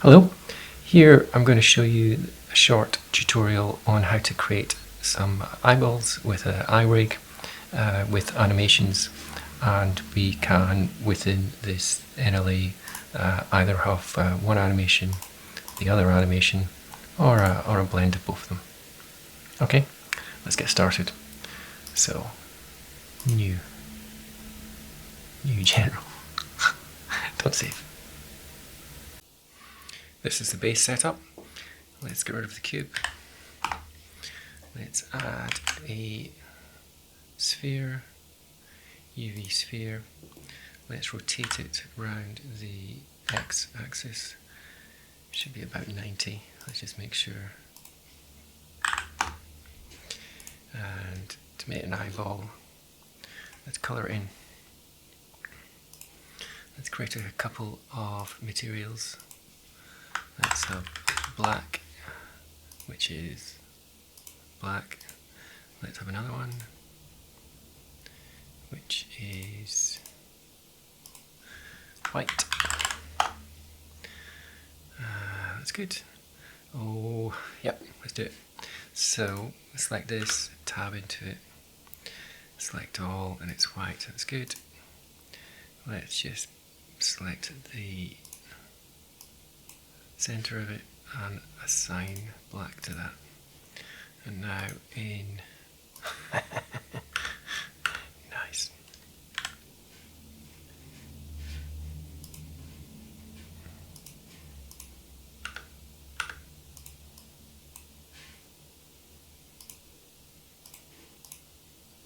Hello, here I'm going to show you a short tutorial on how to create some eyeballs with an eye rig with animations, and we can within this NLA either have one animation, the other animation, or a blend of both of them. Okay, let's get started. So, new general, don't save. This is the base setup. Let's get rid of the cube. Let's add a sphere, UV sphere. Let's rotate it around the x-axis. Should be about 90. Let's just make sure. And to make an eyeball, let's colour it in. Let's create a couple of materials. Let's have black, which is black. Let's have another one, which is white. That's good. Oh, yep, let's do it. So, select this, tab into it, select all, and it's white, that's good. Let's just select the center of it and assign black to that. And now in nice.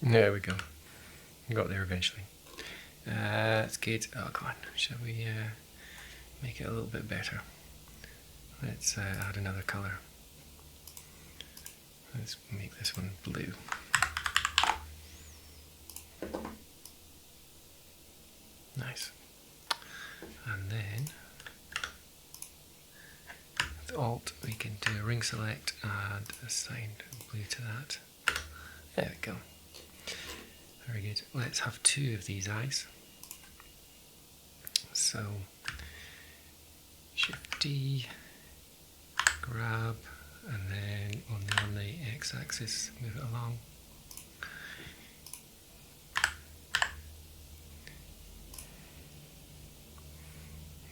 There we go. Got there eventually. That's good. Oh, come on. Shall we make it a little bit better? Let's add another colour. Let's make this one blue. Nice. And then with Alt we can do a ring select and assign blue to that. There we go. Very good. Let's have two of these eyes. So Shift D, grab, and then on the x-axis move it along.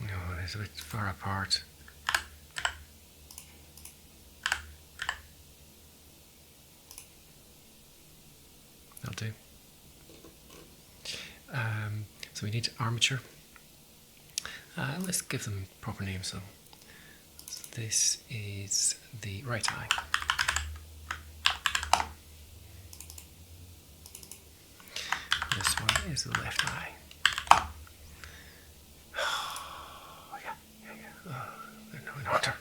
Oh, it's a bit far apart. That'll do. So we need armature. Let's give them proper names. So this is the right eye. This one is the left eye. Oh, yeah. Oh, they're not in order.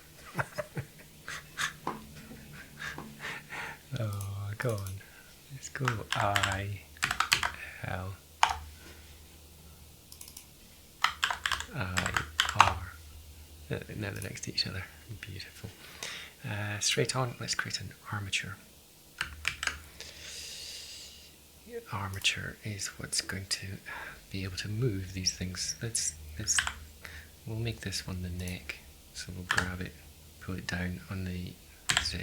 Oh, go on. Let's go I, L, I, R. Now they're next to each other. Beautiful. Straight on, let's create an armature. Armature is what's going to be able to move these things. We'll make this one the neck. So we'll grab it, pull it down on the Z.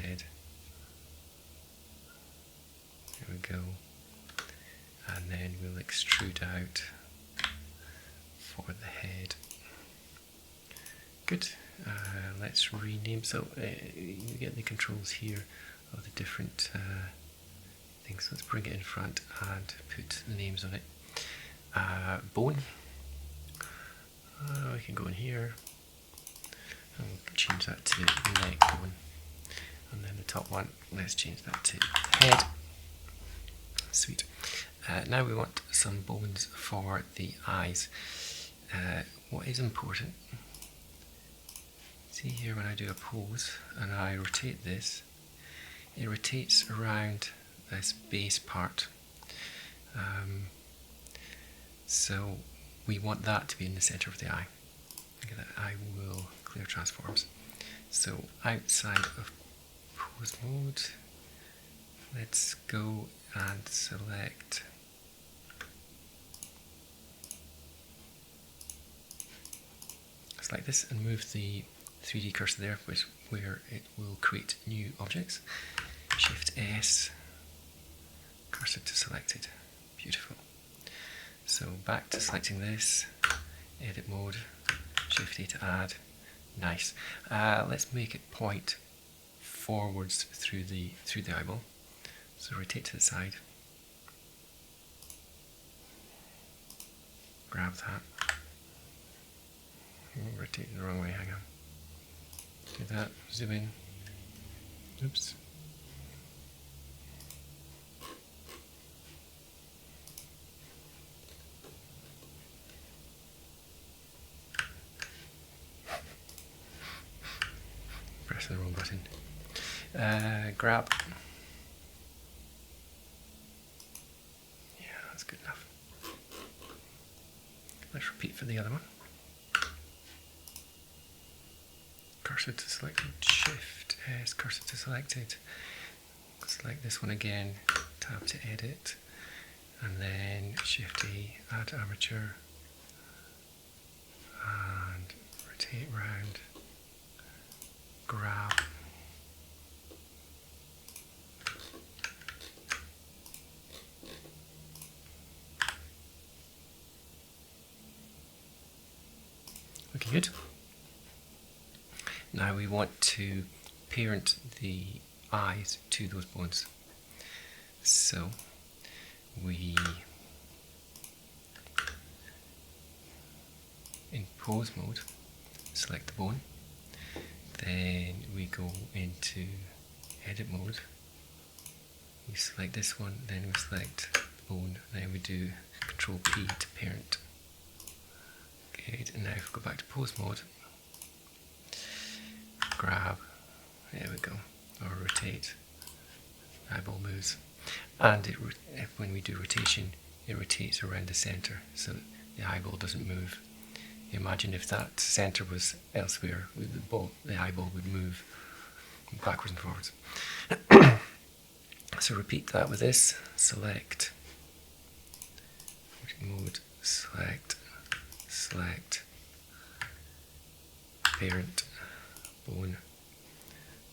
There we go. And then we'll extrude out for the head. Good. Let's rename. So you get the controls here of the different things. Let's bring it in front and put the names on it. Bone. We can go in here and we'll change that to neck bone. And then the top one, let's change that to head. Sweet. Now we want some bones for the eyes. What is important? See here when I do a pose and I rotate this, it rotates around this base part. So we want that to be in the center of the eye. Look at that, I will clear transforms. So outside of pose mode, let's go and select this and move the 3D cursor there, where it will create new objects. Shift S, cursor to selected. Beautiful. So back to selecting this, edit mode, Shift A to add. Nice. Let's make it point forwards through the eyeball. So rotate to the side. Grab that. Rotate the wrong way, hang on. Do that, zoom in. Oops. Pressing the wrong button. Grab. Yeah, that's good enough. Let's repeat for the other one. Cursor to selected, Shift S, cursor to selected. Select this one again, tab to edit, and then Shift A, add armature, and rotate round, grab. Looking good. Now we want to parent the eyes to those bones. So we, in pose mode, select the bone, then we go into edit mode, we select this one, then we select the bone, then we do Control P to parent. Good, and now if we go back to pose mode, grab, there we go, or rotate, eyeball moves, and when we do rotation, it rotates around the center so the eyeball doesn't move. Imagine if that center was elsewhere, the eyeball would move backwards and forwards. So repeat that with this, select, mode, select, parent, bone,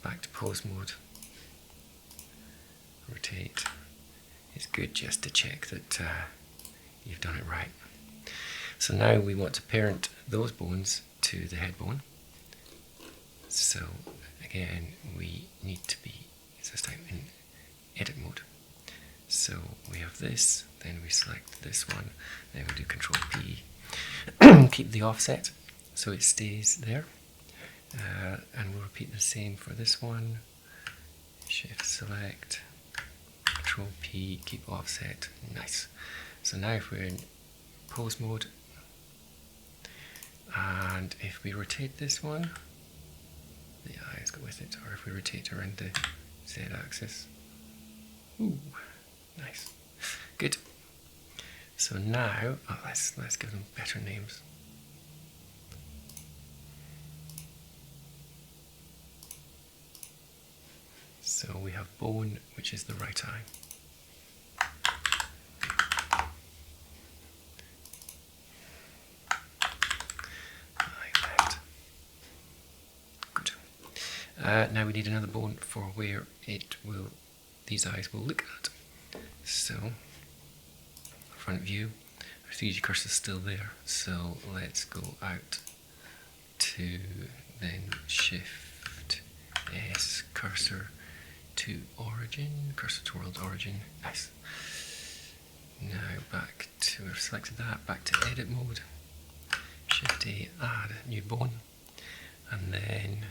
back to pose mode, rotate. It's good just to check that you've done it right. So now we want to parent those bones to the head bone. So again, we need to be this time in edit mode. So we have this, then we select this one, then we do Control P, keep the offset so it stays there, and we'll repeat the same for this one. Shift select, Control P, keep offset. Nice. So now if we're in pose mode, and if we rotate this one, the eyes go with it, or if we rotate around the Z axis. Ooh, nice. Good. So now, let's give them better names. So we have bone, which is the right eye. Left. Good. Now we need another bone for where these eyes will look at. So, front view, our 3D cursor is still there. So let's go out to then Shift S, cursor to origin, cursor to world origin. Nice. Now back to, we've selected that, back to edit mode, Shift A, add new bone, and then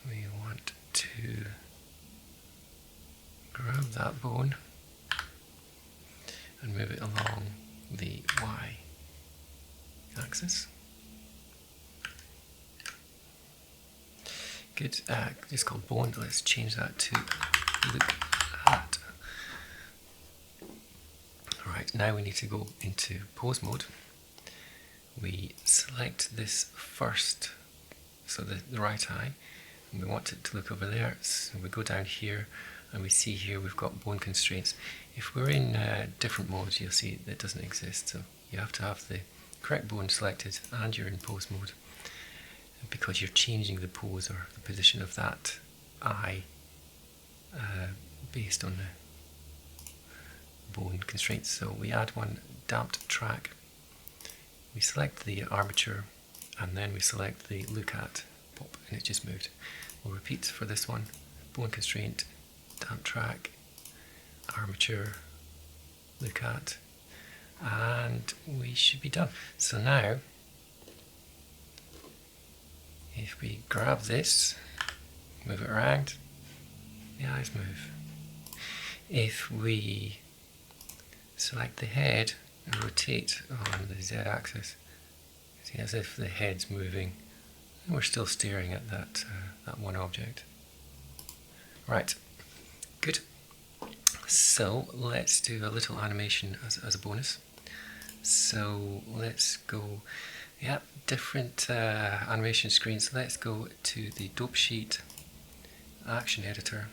we want to grab that bone and move it along the Y axis. Good. It's called bone. Let's change that to look at. Alright, now we need to go into pose mode. We select this first, so the right eye, and we want it to look over there. So we go down here and we see here we've got bone constraints. If we're in different modes, you'll see that doesn't exist. So you have to have the correct bone selected and you're in pose mode. because you're changing the pose or the position of that eye based on the bone constraints. So we add one damped track, we select the armature, and then we select the look at, pop, and it just moved. We'll repeat for this one, bone constraint, damp track, armature, look at, and we should be done. So now, if we grab this, move it around, the eyes move. If we select the head and rotate on the z-axis, see, as if the head's moving, and we're still staring at that one object. Right, good. So let's do a little animation as a bonus. So let's go, different animation screens. Let's go to the dope sheet action editor,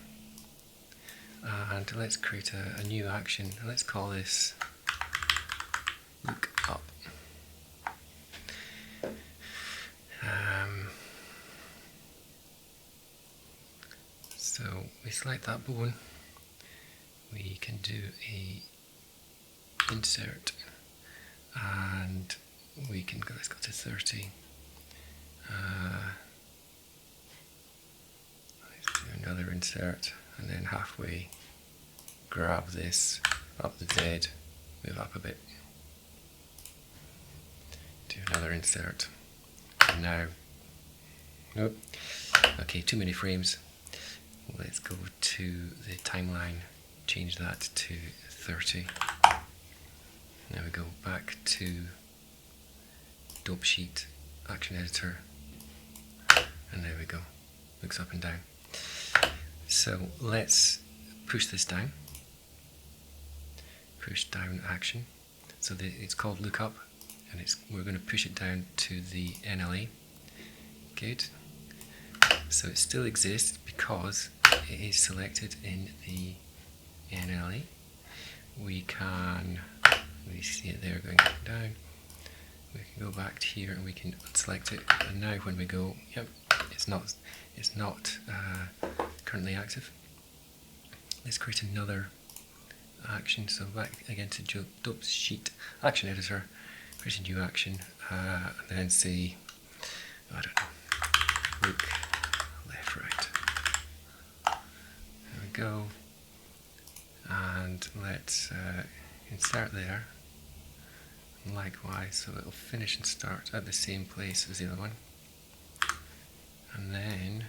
and let's create a new action. Let's call this look up. So we select that bone, we can do a insert, and we can go, let's go to 30. Let's do another insert, and then halfway grab this up the Z, move up a bit, do another insert, and now, nope, okay, too many frames. Let's go to the timeline, change that to 30. There we go, back to dope sheet action editor, and there we go, looks up and down. So let's push this down, push down action. So it's called look up, and we're going to push it down to the NLA. Good. So it still exists because it is selected in the NLA. We see it there going up and down. We can go back to here and we can unselect it. And now when we go, yep, it's not currently active. Let's create another action. So back again to dope sheet action editor, create a new action, and then say, I don't know, look left, right. There we go. And let's insert there. And likewise, so it'll finish and start at the same place as the other one. And then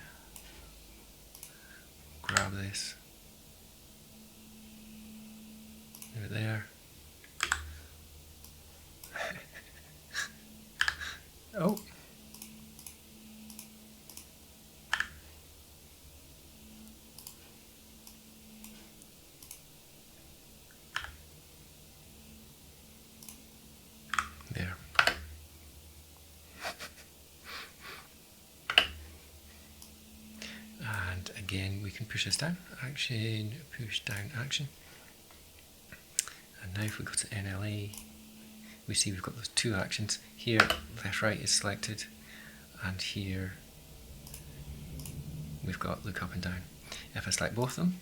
grab this, move it there. Oh. There. And again, we can push this down, action, push down, action. And now if we go to NLA, we see we've got those two actions. Here, left, right is selected, and here we've got look up and down. If I select both of them,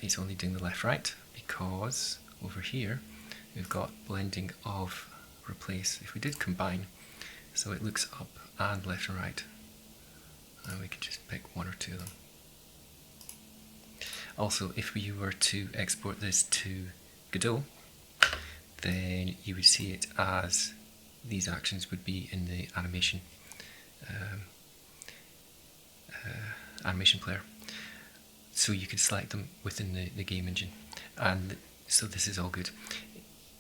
it's only doing the left, right, because over here we've got blending of replace. If we did combine, so it looks up and left and right, and we can just pick one or two of them. Also, if we were to export this to Godot, then you would see it as these actions would be in the animation animation player. So you can select them within the game engine, and so this is all good.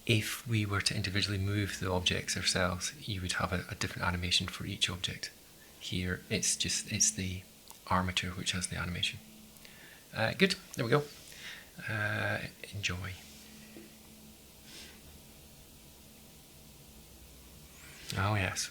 If we were to individually move the objects ourselves, you would have a different animation for each object. Here it's the armature which has the animation. Good, there we go. Enjoy. Oh yes.